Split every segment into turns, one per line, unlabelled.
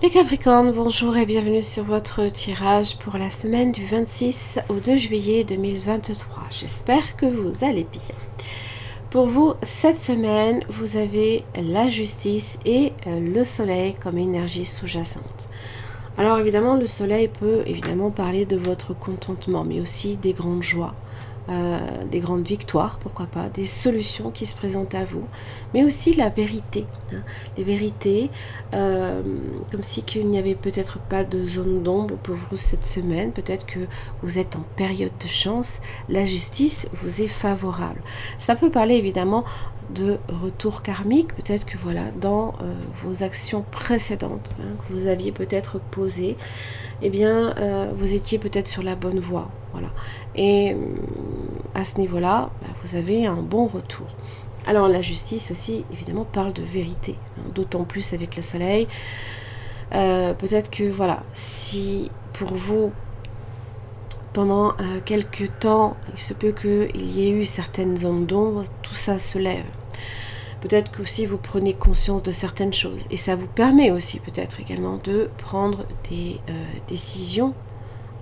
Les Capricornes, bonjour et bienvenue sur votre tirage pour la semaine du 26 au 2 juillet 2023. J'espère que vous allez bien. Pour vous, cette semaine, vous avez la justice et le soleil comme énergie sous-jacente. Alors évidemment, le soleil peut évidemment parler de votre contentement, mais aussi des grandes joies. Des grandes victoires, pourquoi pas, des solutions qui se présentent à vous, mais aussi la vérité. Les vérités, comme si qu'il n'y avait peut-être pas de zone d'ombre pour vous cette semaine, peut-être que vous êtes en période de chance, la justice vous est favorable. Ça peut parler évidemment de retour karmique, peut-être que voilà, dans vos actions précédentes que vous aviez peut-être posées, eh bien, vous étiez peut-être sur la bonne voie, voilà. Et à ce niveau-là, vous avez un bon retour. Alors la justice aussi, évidemment, parle de vérité, d'autant plus avec le soleil. Peut-être que, voilà, si pour vous, pendant quelques temps, il se peut qu'il y ait eu certaines zones d'ombre, tout ça se lève. Peut-être que aussi vous prenez conscience de certaines choses. Et ça vous permet aussi peut-être également de prendre des décisions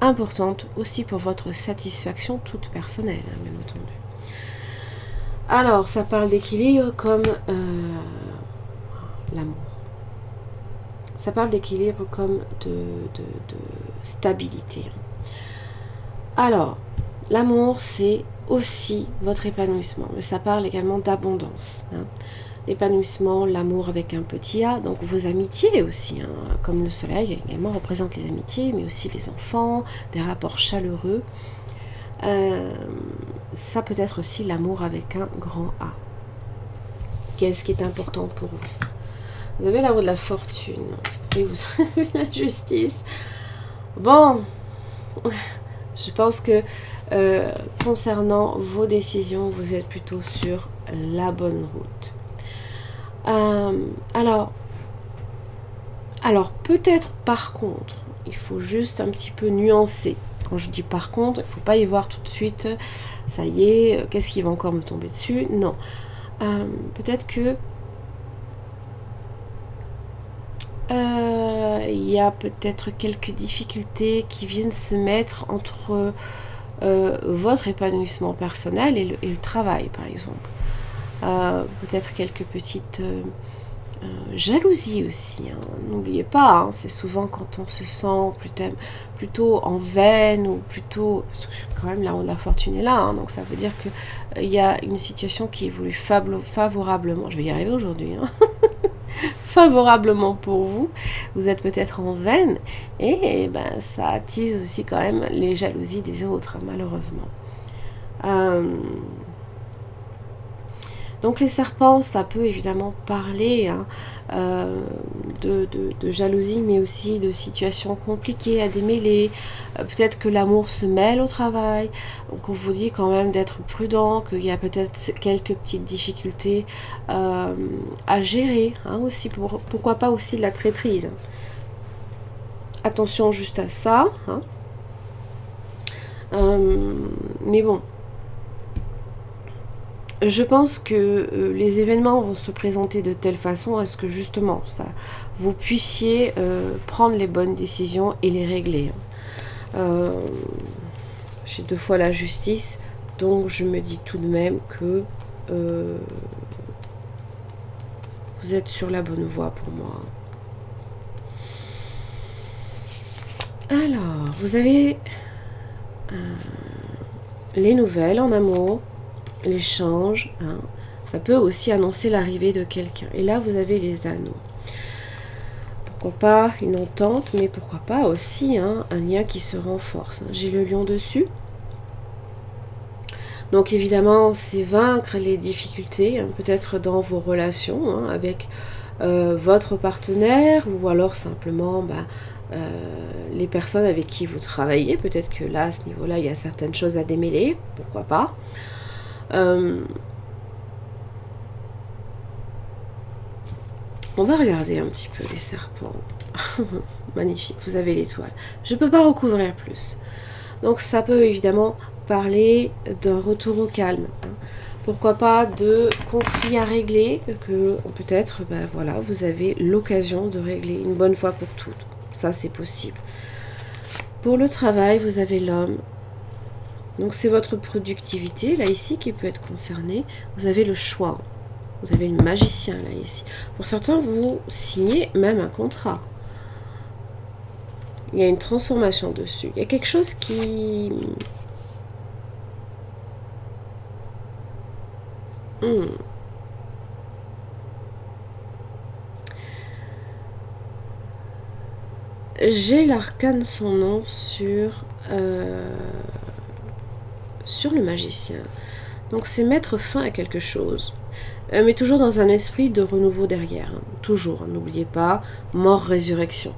importantes aussi pour votre satisfaction toute personnelle, bien entendu. Alors, ça parle d'équilibre comme l'amour. Ça parle d'équilibre comme de stabilité. Alors, l'amour, c'est aussi votre épanouissement, mais ça parle également d'abondance. L'épanouissement, l'amour avec un petit A, donc vos amitiés aussi, comme le soleil également représente les amitiés, mais aussi les enfants, des rapports chaleureux. Ça peut être aussi l'amour avec un grand A. Qu'est-ce qui est important pour vous? Vous avez la roue de la fortune et vous avez la justice. Bon, je pense que concernant vos décisions, vous êtes plutôt sur la bonne route. Alors peut-être par contre, il faut juste un petit peu nuancer. Quand je dis par contre, il ne faut pas y voir tout de suite, ça y est, qu'est-ce qui va encore me tomber dessus? Non. Peut-être que il y a peut-être quelques difficultés qui viennent se mettre entre votre épanouissement personnel et le travail, par exemple. Peut-être quelques petites jalousies aussi. N'oubliez pas, c'est souvent quand on se sent plutôt en veine ou plutôt... Parce que quand même, la fortune est là, donc ça veut dire qu'il y a une situation qui évolue favorablement. Je vais y arriver aujourd'hui. Favorablement pour vous. Vous êtes peut-être en veine et ça attise aussi quand même les jalousies des autres, malheureusement. Donc les serpents, ça peut évidemment parler de jalousie, mais aussi de situations compliquées à démêler. Peut-être que l'amour se mêle au travail. Donc on vous dit quand même d'être prudent, qu'il y a peut-être quelques petites difficultés à gérer. Aussi pourquoi pas aussi de la traîtrise. Attention juste à ça. Mais bon. Je pense que les événements vont se présenter de telle façon à ce que justement vous puissiez prendre les bonnes décisions et les régler. J'ai 2 fois la justice, donc je me dis tout de même que vous êtes sur la bonne voie pour moi. Alors, vous avez les nouvelles en amour. L'échange, ça peut aussi annoncer l'arrivée de quelqu'un. Et là, vous avez les anneaux. Pourquoi pas une entente, mais pourquoi pas aussi un lien qui se renforce. J'ai le lion dessus. Donc évidemment, c'est vaincre les difficultés, peut-être dans vos relations avec votre partenaire ou alors simplement les personnes avec qui vous travaillez. Peut-être que là, à ce niveau-là, il y a certaines choses à démêler. Pourquoi pas. On va regarder un petit peu les serpents. Magnifique, vous avez l'étoile. Je ne peux pas recouvrir plus. Donc ça peut évidemment parler d'un retour au calme. Pourquoi pas de conflits à régler, que peut-être, ben voilà, vous avez l'occasion de régler une bonne fois pour toutes. Ça, c'est possible. Pour le travail, vous avez l'homme. Donc, c'est votre productivité, là, ici, qui peut être concernée. Vous avez le choix. Vous avez le magicien, là, ici. Pour certains, vous signez même un contrat. Il y a une transformation dessus. Il y a quelque chose qui... J'ai l'arcane son nom sur le magicien. Donc c'est mettre fin à quelque chose. Mais toujours dans un esprit de renouveau derrière. Hein. Toujours, hein, n'oubliez pas, mort, résurrection.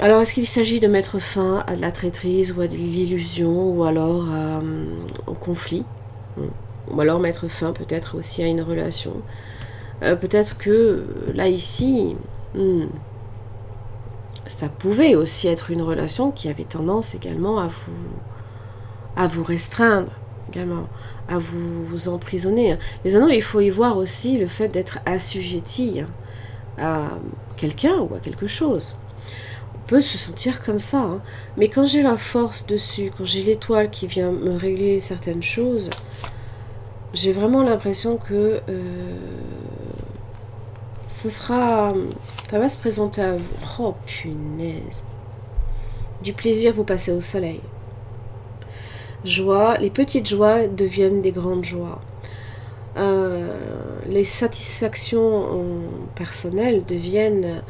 Alors est-ce qu'il s'agit de mettre fin à de la traîtrise ou à de l'illusion ou alors au conflit, ou alors mettre fin peut-être aussi à une relation. Peut-être que là ici, ça pouvait aussi être une relation qui avait tendance également à vous restreindre, également, à vous emprisonner. Les anneaux, il faut y voir aussi le fait d'être assujetti à quelqu'un ou à quelque chose. On peut se sentir comme ça, hein. Mais quand j'ai la force dessus, quand j'ai l'étoile qui vient me régler certaines choses, j'ai vraiment l'impression que ça va se présenter à vous. Oh punaise. Du plaisir, vous passez au soleil. Joie, les petites joies deviennent des grandes joies. Les satisfactions personnelles deviennent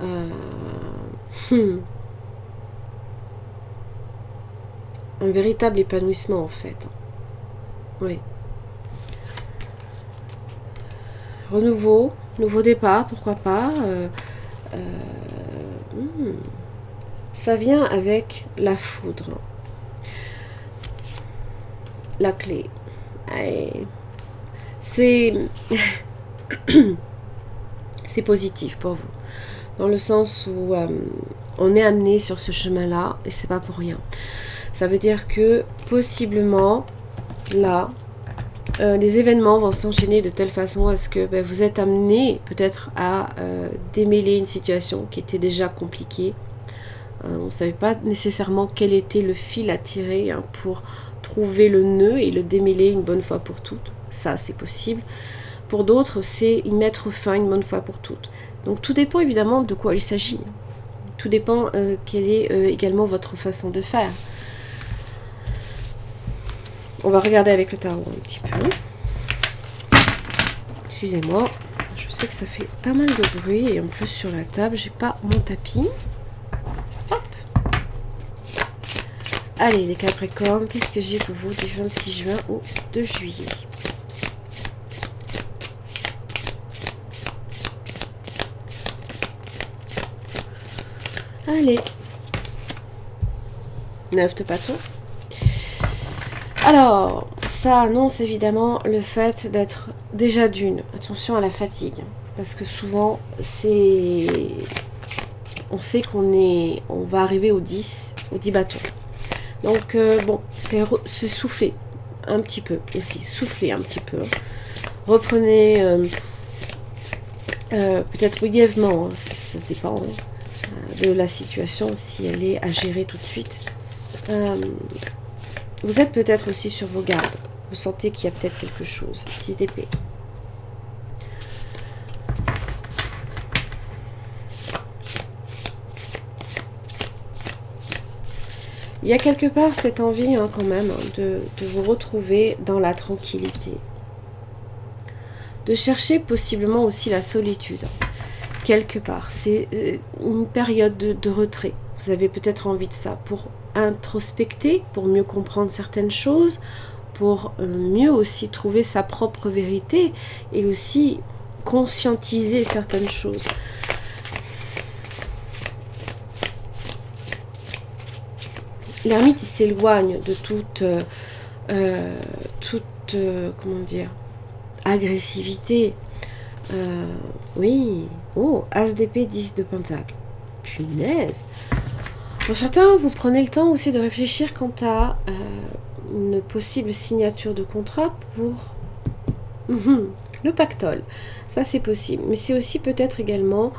un véritable épanouissement en fait. Oui. Renouveau, nouveau départ, pourquoi pas. Ça vient avec la foudre. La clé. C'est c'est positif pour vous. Dans le sens où on est amené sur ce chemin-là et c'est pas pour rien. Ça veut dire que possiblement, là, les événements vont s'enchaîner de telle façon à ce que vous êtes amené peut-être à démêler une situation qui était déjà compliquée. On ne savait pas nécessairement quel était le fil à tirer pour trouver le nœud et le démêler une bonne fois pour toutes. Ça, c'est possible. Pour d'autres, c'est y mettre fin une bonne fois pour toutes. Donc tout dépend évidemment de quoi il s'agit. Tout dépend quelle est également votre façon de faire. On va regarder avec le tarot un petit peu. Excusez-moi, je sais que ça fait pas mal de bruit et en plus sur la table, j'ai pas mon tapis. Hop. Allez les Capricornes, qu'est-ce que j'ai pour vous du 26 juin au 2 juillet? Allez. 9 de bâton. Alors, ça annonce évidemment le fait d'être déjà d'une. Attention à la fatigue. Parce que souvent, on sait on va arriver au 10 bâtons. Donc, bon, c'est souffler un petit peu aussi. Souffler un petit peu. Reprenez peut-être brièvement, ça dépend de la situation, si elle est à gérer tout de suite. Vous êtes peut-être aussi sur vos gardes. Vous sentez qu'il y a peut-être quelque chose. 6 d'épée. Il y a quelque part cette envie quand même de vous retrouver dans la tranquillité. De chercher possiblement aussi la solitude. Quelque part. C'est une période de retrait. Vous avez peut-être envie de ça pour introspecter, pour mieux comprendre certaines choses, pour mieux aussi trouver sa propre vérité et aussi conscientiser certaines choses. L'ermite, il s'éloigne de toute comment dire, agressivité. Oui. Oh, As d'épée, 10 de pentacle. Punaise. Pour certains, vous prenez le temps aussi de réfléchir quant à une possible signature de contrat pour le pactole. Ça, c'est possible. Mais c'est aussi peut-être également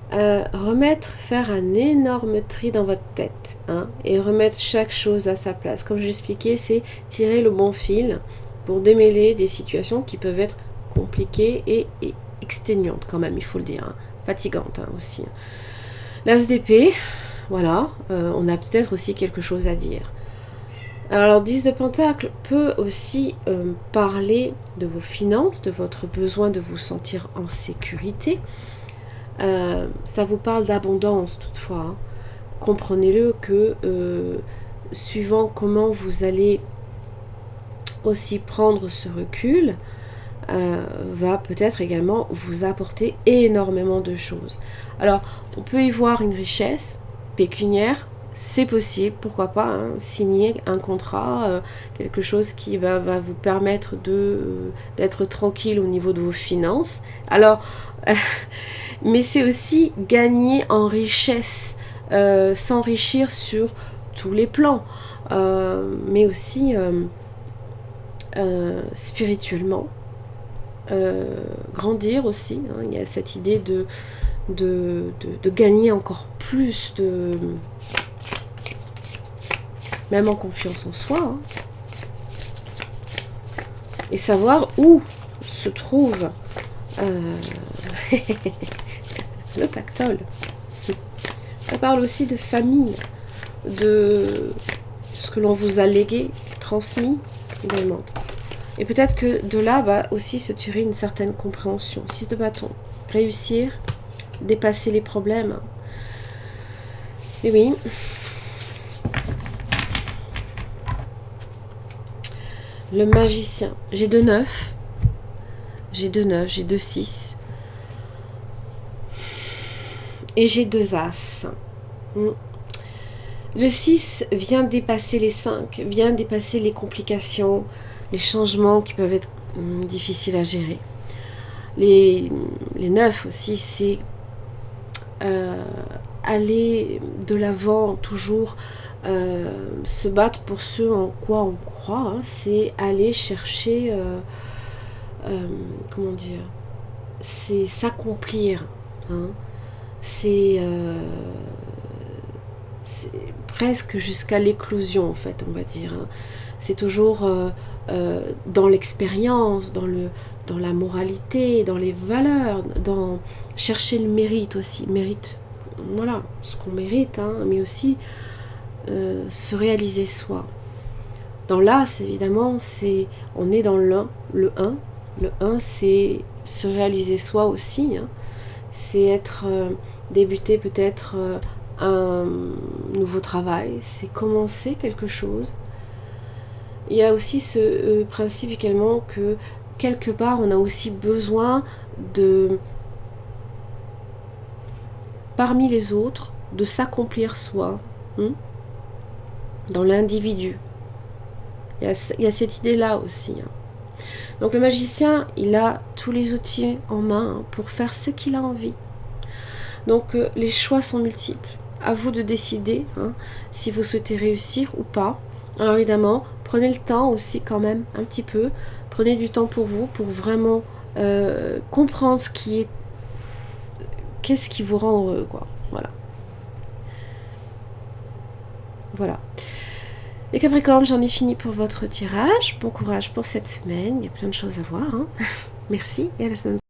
faire un énorme tri dans votre tête, hein, et remettre chaque chose à sa place. Comme je l'expliquais, c'est tirer le bon fil pour démêler des situations qui peuvent être compliquées et exténuantes quand même, il faut le dire, hein, fatigantes aussi. L'As d'épée, voilà, on a peut-être aussi quelque chose à dire. Alors, 10 de Pentacle peut aussi parler de vos finances, de votre besoin de vous sentir en sécurité. Ça vous parle d'abondance toutefois. Hein. Comprenez-le que suivant comment vous allez aussi prendre ce recul, va peut-être également vous apporter énormément de choses. Alors, on peut y voir une richesse pécuniaire, c'est possible, pourquoi pas, hein, signer un contrat, quelque chose qui va vous permettre d'être tranquille au niveau de vos finances. Alors, mais c'est aussi gagner en richesse, s'enrichir sur tous les plans, mais aussi spirituellement. Grandir aussi, hein. Il y a cette idée de gagner encore plus, même en confiance en soi, hein. Et savoir où se trouve le pactole. Ça parle aussi de famille, de ce que l'on vous a légué, transmis également. Et peut-être que de là va aussi se tirer une certaine compréhension. 6 de bâton. Réussir, dépasser les problèmes. Et oui. Le magicien. J'ai 2 9. J'ai 2 9, j'ai 2 6. Et j'ai 2 as. Le 6 vient dépasser les 5, vient dépasser les complications, les changements qui peuvent être difficiles à gérer. Les 9 aussi, c'est aller de l'avant, toujours se battre pour ce en quoi on croit, hein, c'est aller chercher, comment dire, c'est s'accomplir, hein, c'est presque jusqu'à l'éclosion en fait, on va dire, hein. C'est toujours dans l'expérience, dans la moralité, dans les valeurs, dans chercher le mérite aussi, mérite, voilà, ce qu'on mérite, hein, mais aussi se réaliser soi. Dans l'As, évidemment, on est dans le 1. Le 1, c'est se réaliser soi aussi, hein. C'est débuter peut-être un nouveau travail, c'est commencer quelque chose. Il y a aussi ce principe également que quelque part on a aussi besoin parmi les autres, de s'accomplir soi, dans l'individu. Il y a cette idée-là aussi, hein. Donc le magicien, il a tous les outils en main, hein, pour faire ce qu'il a envie. Donc les choix sont multiples. À vous de décider, hein, si vous souhaitez réussir ou pas. Alors évidemment, prenez le temps aussi quand même un petit peu. Prenez du temps pour vous, pour vraiment comprendre qu'est-ce qui vous rend heureux, quoi. Voilà. Voilà. Les Capricornes, j'en ai fini pour votre tirage. Bon courage pour cette semaine. Il y a plein de choses à voir, hein. Merci et à la semaine prochaine.